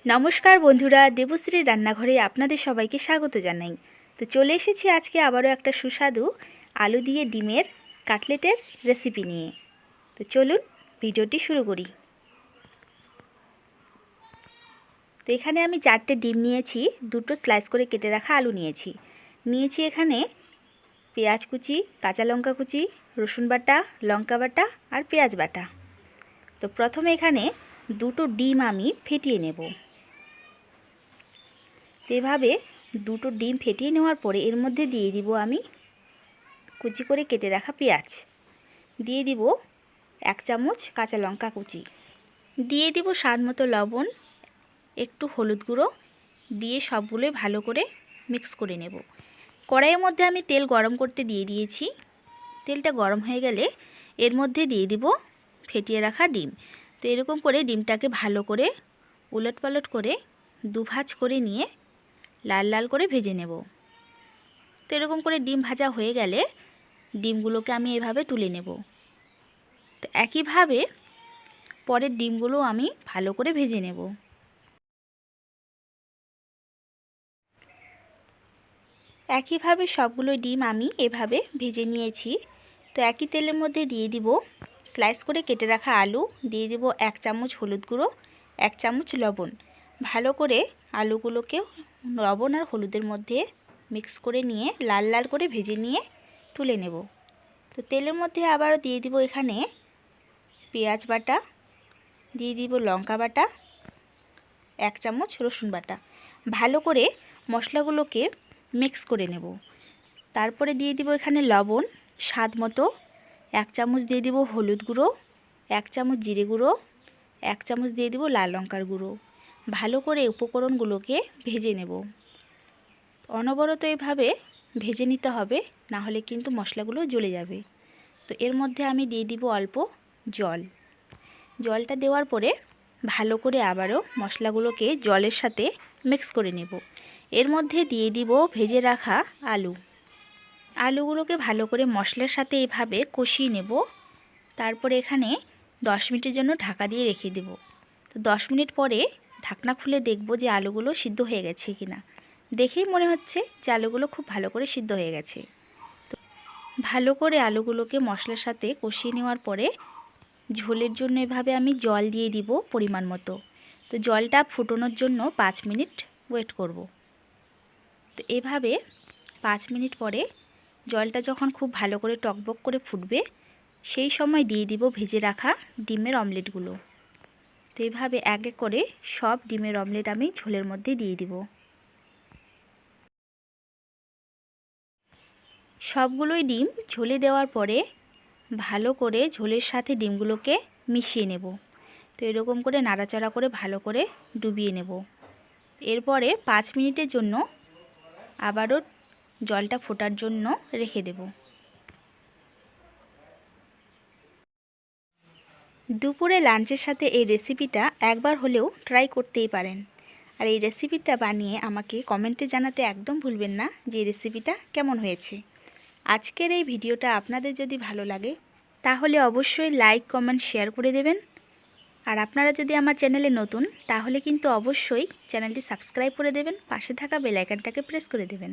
নমস্কার বন্ধুরা, দেবশ্রীর রান্নাঘরে আপনাদের সবাইকে স্বাগত জানাই। তো চলে এসেছি আজকে আবারও একটা সুস্বাদু আলু দিয়ে ডিমের কাটলেটের রেসিপি নিয়ে। তো চলুন ভিডিওটি শুরু করি। তো এখানে আমি 4টে ডিম নিয়েছি, 2টো স্লাইস করে কেটে রাখা আলু নিয়েছি। এখানে পেঁয়াজ কুচি, কাঁচা লঙ্কা কুচি, রসুন বাটা, লঙ্কা বাটা আর পেঁয়াজ বাটা। তো প্রথমে এখানে 2টো ডিম আমি ফেটিয়ে নেব। এভাবে 2টো ডিম ফেটিয়ে নেওয়ার পরে এর মধ্যে দিয়ে দিব আমি কুচি করে কেটে রাখা পেঁয়াজ, দিয়ে দিব 1 চামচ কাঁচা লঙ্কা কুচি, দিয়ে দিব স্বাদ মতো লবণ, একটু হলুদ গুঁড়ো দিয়ে সবগুলোই ভালো করে মিক্স করে নেব। কড়াইয়ের মধ্যে আমি তেল গরম করতে দিয়ে দিয়েছি। তেলটা গরম হয়ে গেলে এর মধ্যে দিয়ে দিব ফেটিয়ে রাখা ডিম। তো এরকম করে ডিমটাকে ভালো করে উলটপালট করে দুভাজ করে নিয়ে লাল লাল করে ভেজে নেব। তো এরকম করে ডিম ভাজা হয়ে গেলে ডিমগুলোকে আমি এভাবে তুলে নেব। তো একইভাবে পরের ডিমগুলো আমি ভালো করে ভেজে নেব। একইভাবে সবগুলো ডিম আমি এভাবে ভেজে নিয়েছি। তো একই তেলের মধ্যে দিয়ে দিব স্লাইস করে কেটে রাখা আলু, দিয়ে দিব 1 চামচ হলুদ গুঁড়ো, 1 চামচ লবণ। ভালো করে আলুগুলোকে লবণ আর হলুদের মধ্যে মিক্স করে নিয়ে লাল লাল করে ভেজে নিয়ে তুলে নেব। তো তেলের মধ্যে আবারও দিয়ে দিব এখানে পেঁয়াজ বাটা, দিয়ে দিব লঙ্কা বাটা, 1 চামচ রসুন বাটা। ভালো করে মশলাগুলোকে মিক্স করে নেব। তারপরে দিয়ে দিব এখানে লবণ স্বাদ মতো, 1 চামচ দিয়ে দিব হলুদ গুঁড়ো, 1 চামচ জিরে গুঁড়ো, 1 চামচ দিয়ে দিব লাল লঙ্কার গুঁড়ো। ভালো করে উপকরণগুলোকে ভেজে নেব। অনবরত এভাবে ভেজে নিতে হবে, না হলে কিন্তু মশলাগুলো জ্বলে যাবে। তো এর মধ্যে আমি দিয়ে দিব অল্প জল। জলটা দেওয়ার পরে ভালো করে আবারও মশলাগুলোকে জলের সাথে মিক্স করে নেব। এর মধ্যে দিয়ে দিব ভেজে রাখা আলুগুলোকে ভালো করে মশলার সাথে এভাবে কষিয়ে নেব। তারপরে এখানে 10 মিনিটের জন্য ঢাকা দিয়ে রেখে দেব। তো 10 মিনিট পরে ঢাকনা খুলে দেখব যে আলুগুলো সিদ্ধ হয়ে গেছে কিনা। দেখেই মনে হচ্ছে যে আলুগুলো খুব ভালো করে সিদ্ধ হয়ে গেছে। তো ভালো করে আলুগুলোকে মশলার সাথে কষিয়ে নেওয়ার পরে ঝোলের জন্য এভাবে আমি জল দিয়ে দিব পরিমাণ মতো। তো জলটা ফুটানোর জন্য 5 মিনিট ওয়েট করব। তো এভাবে 5 মিনিট পরে জলটা যখন খুব ভালো করে টকবক করে ফুটবে, সেই সময় দিয়ে দিব ভেজে রাখা ডিমের অমলেটগুলো। তো এইভাবে এক এক করে সব ডিমের অমলেট আমি ঝোলের মধ্যে দিয়ে দিব। সবগুলোই ডিম ঝোলে দেওয়ার পরে ভালো করে ঝোলের সাথে ডিমগুলোকে মিশিয়ে নেব। তো এরকম করে নাড়াচাড়া করে ভালো করে ডুবিয়ে নেব। এরপরে 5 মিনিটের জন্য আবারও জলটা ফোটার জন্য রেখে দেব। দুপুরে লাঞ্চের সাথে এই রেসিপিটা একবার হলেও ট্রাই করতেই পারেন। আর এই রেসিপিটা বানিয়ে আমাকে কমেন্টে জানাতে একদম ভুলবেন না যে এই রেসিপিটা কেমন হয়েছে। আজকের এই ভিডিওটা আপনাদের যদি ভালো লাগে তাহলে অবশ্যই লাইক, কমেন্ট, শেয়ার করে দেবেন। আর আপনারা যদি আমার চ্যানেলে নতুন তাহলে কিন্তু অবশ্যই চ্যানেলটি সাবস্ক্রাইব করে দেবেন, পাশে থাকা বেল আইকনটাকে প্রেস করে দেবেন।